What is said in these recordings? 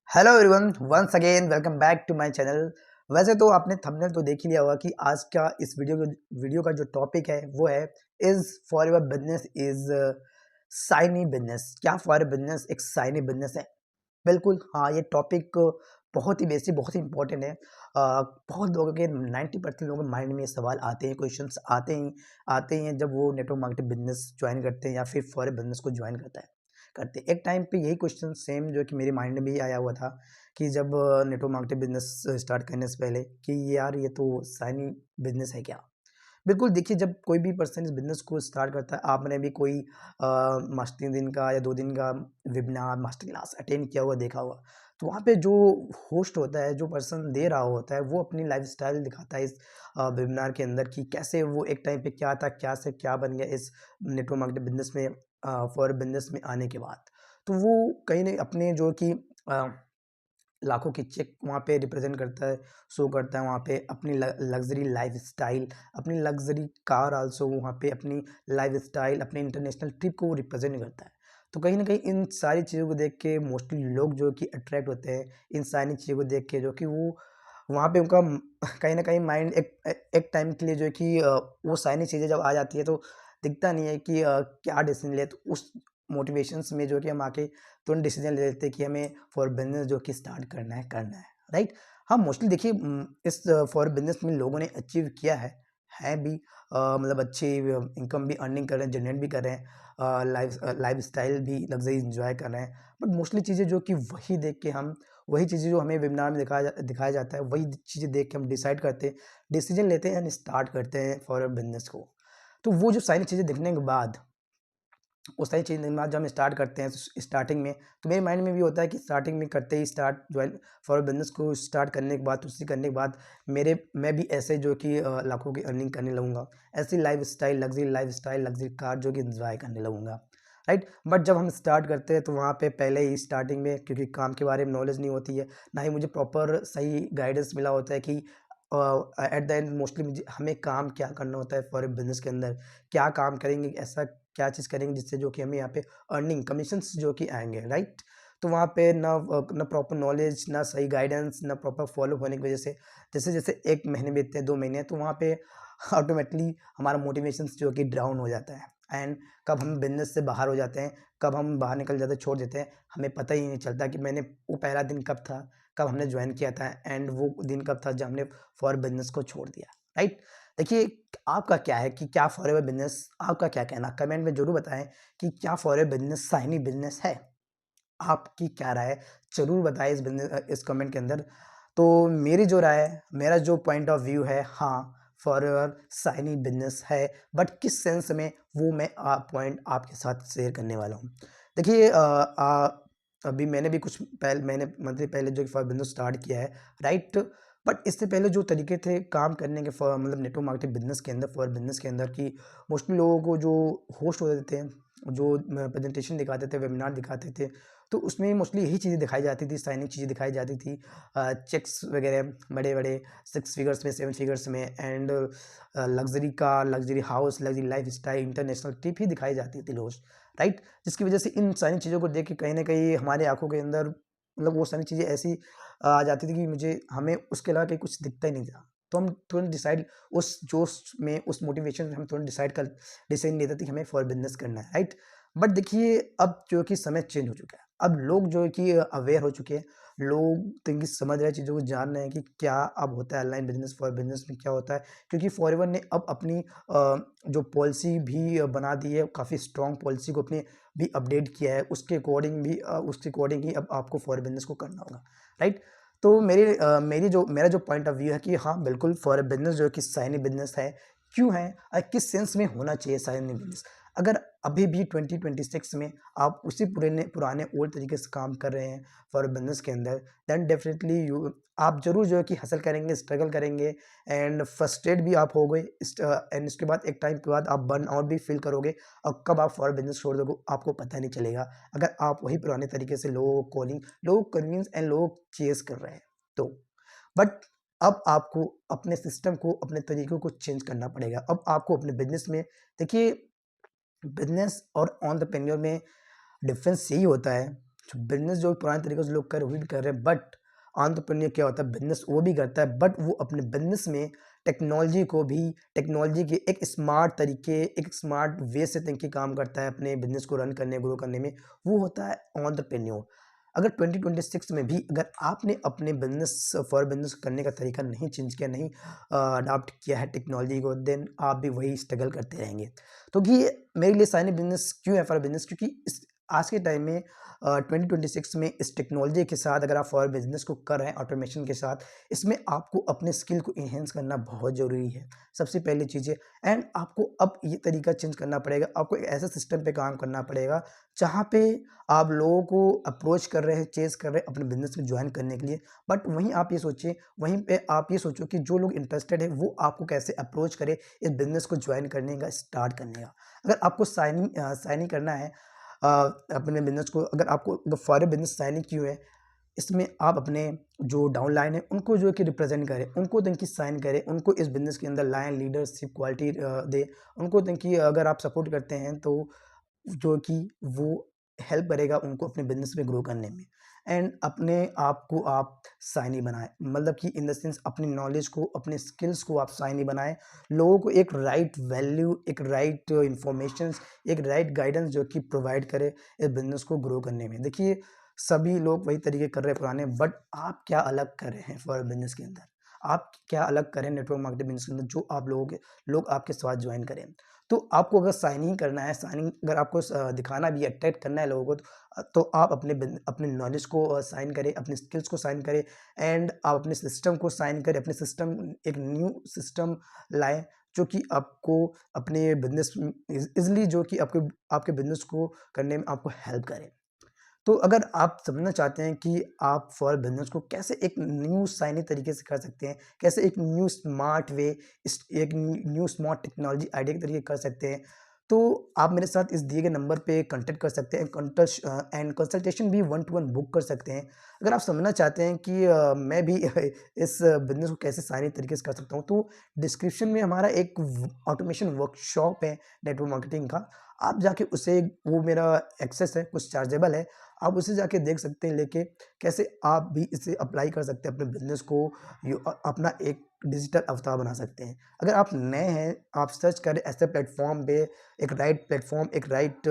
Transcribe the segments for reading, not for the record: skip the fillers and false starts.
Hello everyone, once again welcome back to my channel. वैसे तो आपने थंबनेल तो देख ही लिया होगा कि आज का इस वीडियो का जो टॉपिक है वो है is for your business is shiny business. क्या फॉर योर बिजनेस एक साइनी बिजनेस है? बिल्कुल हाँ, ये टॉपिक बहुत ही बेसिक, बहुत ही इंपॉर्टेंट है। बहुत लोगों के 90% लोगों के माइंड में ये सवाल आते हैं, क्वेश्चंस आते ही हैं जब वो नेटवर्क मार्केटिंग बिजनेस ज्वाइन करते हैं या फिर फॉर बिजनेस को ज्वाइन करते हैं। एक टाइम पे यही क्वेश्चन सेम जो कि मेरे माइंड में भी आया हुआ था कि जब नेटवर्क मार्केटिंग बिजनेस स्टार्ट करने से पहले कि यार ये तो साइनी बिजनेस है क्या? बिल्कुल देखिए, जब कोई भी पर्सन इस बिज़नेस को स्टार्ट करता है, आपने भी कोई मास 3 दिन का या 2 दिन का वेबिनार, मास्टर क्लास अटेंड किया हुआ, देखा होगा। तो वहाँ पे जो होस्ट होता है, जो पर्सन दे रहा होता है, वो अपनी लाइफ़स्टाइल दिखाता है इस वेबिनार के अंदर कि कैसे वो एक टाइम पे क्या था, क्या से क्या बन गया इस नेटवर्क मार्केटिंग बिज़नेस में, फॉर बिज़नेस में आने के बाद। तो वो कहीं न अपने जो कि लाखों की चेक वहाँ पे रिप्रेजेंट करता है, शो करता है वहाँ पे अपनी लग्ज़री लाइफ़स्टाइल, अपनी लग्ज़री कार आल्सो वहाँ पे अपनी लाइफ़स्टाइल, अपने इंटरनेशनल ट्रिप को वो रिप्रेजेंट करता है। तो कहीं न कहीं इन सारी चीज़ों को देख के मोस्टली लोग जो कि अट्रैक्ट होते हैं, इन सारी चीज़ों को देख के, जो कि वो वहाँ पे उनका कहीं न कहीं माइंड एक टाइम के लिए जो है कि वो सारी चीज़ें जब आ जाती है तो दिखता नहीं है कि क्या डिसीज़न ले, तो उस मोटिवेशंस में जो कि हम आके तुरंत डिसीजन ले लेते हैं कि हमें फॉर बिजनेस जो कि स्टार्ट करना है, राइट? हाँ, मोस्टली देखिए इस फॉर बिजनेस में लोगों ने अचीव किया है भी, मतलब अच्छी इनकम भी अर्निंग कर रहे हैं, जनरेट भी कर रहे हैं, लाइफ स्टाइल भी लग्जरी इंजॉय कर रहे हैं। बट मोस्टली चीज़ें जो कि वही देख के हम, वही चीज़ें जो हमें वेबिनार में दिखाया जाता है, वही चीज़ें देख के हम डिसाइड करते हैं, डिसीजन लेते हैं एंड स्टार्ट करते हैं फॉर बिजनेस को। तो वो जो सारी चीज़ें देखने के बाद, वो सारी चीज़ जब हम स्टार्ट करते हैं स्टार्टिंग में, तो मेरे माइंड में भी होता है कि स्टार्टिंग में करते ही स्टार्ट ज्वाइन फॉर बिजनेस को स्टार्ट करने के बाद, उसी करने के बाद मैं भी ऐसे जो कि लाखों की अर्निंग करने लगूंगा, ऐसी लाइफ स्टाइल लग्जरी कार जो कि इंजॉय करने लगूंगा, राइट? बट जब हम स्टार्ट करते हैं तो वहाँ पे पहले ही स्टार्टिंग में, क्योंकि काम के बारे में नॉलेज नहीं होती है, ना ही मुझे प्रॉपर सही गाइडेंस मिला होता है कि एट द एंड मोस्टली मुझे हमें काम क्या करना होता है फॉर बिजनेस के अंदर, क्या काम करेंगे, ऐसा क्या चीज़ करेंगे जिससे जो कि हमें यहाँ पे अर्निंग कमीशंस जो कि आएँगे, राइट? तो वहाँ पे ना प्रॉपर नॉलेज, ना सही गाइडेंस, ना प्रॉपर फॉलो होने की वजह से जैसे-जैसे 1 महीने बीतते हैं, 2 महीने, तो वहाँ पे ऑटोमेटिकली हमारा मोटिवेशंस जो कि डाउन हो जाता है एंड कब हम बिज़नेस से बाहर हो जाते हैं, कब हम बाहर निकल जाते हैं, छोड़ देते हैं, हमें पता ही नहीं चलता कि वो पहला दिन कब था, कब हमने जॉइन किया था एंड वो दिन कब था जब हमने फॉर बिज़नेस को छोड़ दिया, राइट? देखिए, आपका क्या है कि क्या फॉरएवर बिज़नेस, आपका क्या कहना? कमेंट में ज़रूर बताएँ कि क्या फॉरएवर बिज़नेस शाइनी बिज़नेस है? आपकी क्या राय है? ज़रूर बताएँ इस कमेंट के अंदर। तो मेरी जो राय है, मेरा जो पॉइंट ऑफ व्यू है, हाँ, फॉरएवर शाइनी बिज़नेस है, बट किस सेंस में, वो मैं पॉइंट आपके साथ शेयर करने वाला हूँ। देखिए, अभी मैंने भी कुछ महीने मंथली पहले जो फॉर बिज़नेस स्टार्ट किया है, राइट? बट इससे पहले जो तरीके थे काम करने के, फॉर मतलब नेटवर्क मार्केटिंग बिज़नेस के अंदर, फॉर बिज़नेस के अंदर, कि मोस्टली लोगों को जो होस्ट होते थे, जो प्रेजेंटेशन दिखाते थे, वेबिनार दिखाते थे, तो उसमें मोस्टली यही चीज़ें दिखाई जाती थी, साइनिंग चीज़ें दिखाई जाती थी, चेक्स वगैरह बड़े-बड़े 6 फिगर्स में, 7 फिगर्स में and luxury car, luxury house, luxury lifestyle, international trip ही दिखाई जाती थी रोज़, राइट? जिसकी वजह से इन सारी चीज़ों को देख के कहीं न कहीं हमारी आँखों के अंदर, मतलब वो सारी चीज़ें ऐसी आ जाती थी कि हमें उसके अलावा कहीं कुछ दिखता ही नहीं था। तो हम तुरंत डिसाइड, उस जोश में, उस मोटिवेशन में हम तुरंत डिसीजन लेते थे कि हमें फॉर बिज़नेस करना है, राइट? बट देखिए, अब जो कि समय चेंज हो चुका है। अब लोग जो है कि अवेयर हो चुके हैं। लोग थिंकिंग समझ रहे हैं, चीज़ों को जान रहे हैं कि क्या अब होता है ऑनलाइन बिज़नेस, फॉर बिज़नेस में क्या होता है। क्योंकि फॉरएवर ने अब अपनी जो पॉलिसी भी बना दी है, काफ़ी स्ट्रॉन्ग पॉलिसी को अपने भी अपडेट किया है। उसके अकॉर्डिंग ही अब आपको फॉर बिज़नेस को करना होगा, राइट? तो मेरा जो पॉइंट ऑफ व्यू है कि हाँ, बिल्कुल फॉर बिज़नेस जो है कि शाइनी बिज़नेस है। क्यों है? किस सेंस में होना चाहिए शाइनी बिज़नेस? अगर अभी भी 2026 में आप उसी पुराने ओल्ड तरीके से काम कर रहे हैं फॉर बिज़नेस के अंदर, देन डेफिनिटली आप ज़रूर जो है कि हसल करेंगे, स्ट्रगल करेंगे एंड फ्रस्ट्रेट भी आप होगे, एंड उसके बाद एक टाइम के बाद आप बर्न आउट भी फील करोगे और कब आप फॉर बिज़नेस छोड़ दोगे आपको पता नहीं चलेगा। अगर आप वही पुराने तरीके से लोगों को कन्विंस एंड लोगों को चेज़ कर रहे हैं तो। बट अब आपको अपने सिस्टम को, अपने तरीकों को चेंज करना पड़ेगा। अब आपको अपने बिज़नेस में, देखिए, बिज़नेस और एंटरप्रेन्योर में डिफरेंस यही होता है बिज़नेस जो पुराने तरीके से लोग कर रहे हैं, वो भी कर रहे हैं, बट एंटरप्रेन्योर क्या होता है, बिज़नेस वो भी करता है, बट वो अपने बिज़नेस में टेक्नोलॉजी के एक स्मार्ट तरीके, एक स्मार्ट वे से think के काम करता है अपने बिज़नेस को रन करने, ग्रो करने में, वो होता है एंटरप्रेन्योर। अगर 2026 में भी अगर आपने अपने बिज़नेस करने का तरीका नहीं चेंज किया, नहीं अडॉप्ट किया है टेक्नोलॉजी को, देन आप भी वही स्ट्रगल करते रहेंगे। तो कि मेरे लिए साइनिंग बिज़नेस क्यों है फॉर बिज़नेस, क्योंकि इस आज के टाइम में 2026 में इस टेक्नोलॉजी के साथ अगर आप फॉर बिज़नेस को कर रहे हैं ऑटोमेशन के साथ, इसमें आपको अपने स्किल को एनहांस करना बहुत ज़रूरी है, सबसे पहली चीज़ है। एंड आपको अब ये तरीका चेंज करना पड़ेगा, आपको एक ऐसे सिस्टम पे काम करना पड़ेगा, जहाँ पे आप लोगों को अप्रोच कर रहे हैं, चेज़ कर रहे हैं अपने बिज़नेस में जॉइन करने के लिए, बट वहीं आप ये सोचिए, वहीं पे आप ये सोचो कि जो लोग इंटरेस्टेड है, वो आपको कैसे अप्रोच करे इस बिज़नेस को जॉइन करने का, स्टार्ट करने का। अगर आपको साइनिंग करना है अपने बिज़नेस को, अगर आपको फॉर बिज़नेस साइनिंग क्यों है, इसमें आप अपने जो डाउनलाइन है उनको जो है कि रिप्रेजेंट करें, उनको दें कि साइन करें, उनको इस बिज़नेस के अंदर लाएँ, लीडरशिप क्वालिटी दें, उनको दें कि अगर आप सपोर्ट करते हैं तो जो कि वो हेल्प करेगा उनको अपने बिज़नेस में ग्रो करने में। एंड अपने आप को आप शाइनी बनाएँ, मतलब कि इन द सेंस अपनी नॉलेज को, अपने स्किल्स को आप शाइनी बनाएँ। लोगों को एक राइट वैल्यू, एक राइट इन्फॉर्मेशंस, एक राइट गाइडेंस जो कि प्रोवाइड करे इस बिज़नेस को ग्रो करने में। देखिए, सभी लोग वही तरीके कर रहे हैं पुराने, बट आप क्या अलग कर रहे हैं फॉर बिज़नेस के अंदर? आप क्या अलग करें नेटवर्क मार्केटिंग बिज़नेस के अंदर, जो आप लोग आपके साथ जॉइन करें? तो आपको अगर साइनिंग करना है, साइनिंग अगर आपको दिखाना भी है, अट्रैक्ट करना है लोगों को, तो आप अपने नॉलेज को साइन करें, अपने स्किल्स को साइन करें, एंड आप अपने सिस्टम को साइन करें, अपने सिस्टम, एक न्यू सिस्टम लाएँ, जो कि आपको अपने बिज़नेस ईज़िली जो कि आपके आपके बिज़नेस को करने में आपको हेल्प करे। तो अगर आप समझना चाहते हैं कि आप फॉर बिज़नेस को कैसे एक न्यू शाइनी तरीके से कर सकते हैं, कैसे एक न्यू स्मार्ट वे, एक न्यू स्मार्ट टेक्नोलॉजी आइडिया के तरीके कर सकते हैं, तो आप मेरे साथ इस दिए गए नंबर पे कॉन्टैक्ट कर सकते हैं, एंड कंसल्टेशन भी 1 टू 1 बुक कर सकते हैं। अगर आप समझना चाहते हैं कि मैं भी इस बिज़नेस को कैसे शाइनी तरीके से कर सकता हूँ, तो डिस्क्रिप्शन में हमारा एक ऑटोमेशन वर्कशॉप है नेटवर्क मार्केटिंग का, आप जाके उसे, वो मेरा एक्सेस है, कुछ चार्जेबल है, आप उसे जाके देख सकते हैं लेके, कैसे आप भी इसे अप्लाई कर सकते हैं अपने बिज़नेस को, अपना एक डिजिटल अवतार बना सकते हैं। अगर आप नए हैं, आप सर्च करें ऐसे प्लेटफ़ॉर्म पे, एक राइट प्लेटफ़ॉर्म, एक राइट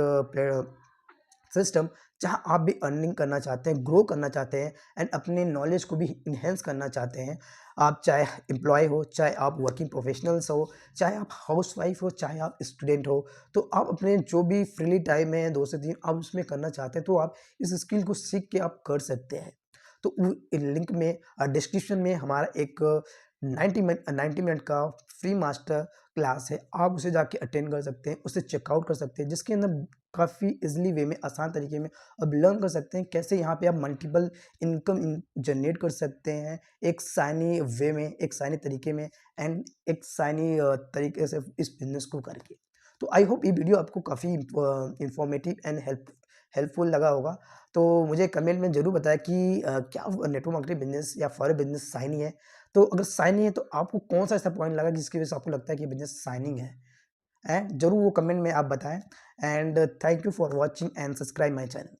सिस्टम, जहाँ आप भी अर्निंग करना चाहते हैं, ग्रो करना चाहते हैं, एंड अपने नॉलेज को भी इन्हेंस करना चाहते हैं। आप चाहे एम्प्लॉय हो, चाहे आप वर्किंग प्रोफेशनल्स हो, चाहे आप हाउसवाइफ हो, चाहे आप स्टूडेंट हो, तो आप अपने जो भी फ्री टाइम है 2 से 3 आप उसमें करना चाहते हैं, तो आप इस स्किल को सीख के आप कर सकते हैं। तो लिंक में डिस्क्रिप्शन में हमारा एक 90 मिनट का फ्री मास्टर क्लास है, आप उसे जाके अटेंड कर सकते हैं, उसे चेकआउट कर सकते हैं, जिसके अंदर काफ़ी ईज़िली वे में, आसान तरीके में अब लर्न कर सकते हैं कैसे यहाँ पे आप मल्टीपल इनकम जनरेट कर सकते हैं, एक शाइनी वे में, एक शाइनी तरीके में, एंड एक शाइनी तरीके से इस बिज़नेस को करके। तो आई होप ये वीडियो आपको काफ़ी इन्फॉर्मेटिव एंड हेल्पफुल लगा होगा। तो मुझे कमेंट में ज़रूर बताएँ कि क्या नेटवर्क मार्केटिंग बिज़नेस या फॉरेन बिज़नेस शाइनी है? तो अगर शाइनी है तो आपको कौन-सा ऐसा पॉइंट लगा जिसकी वजह से आपको लगता है कि बिज़नेस शाइनिंग है? ज़रूर वो कमेंट में आप बताएँ, and thank you for watching and subscribe my channel.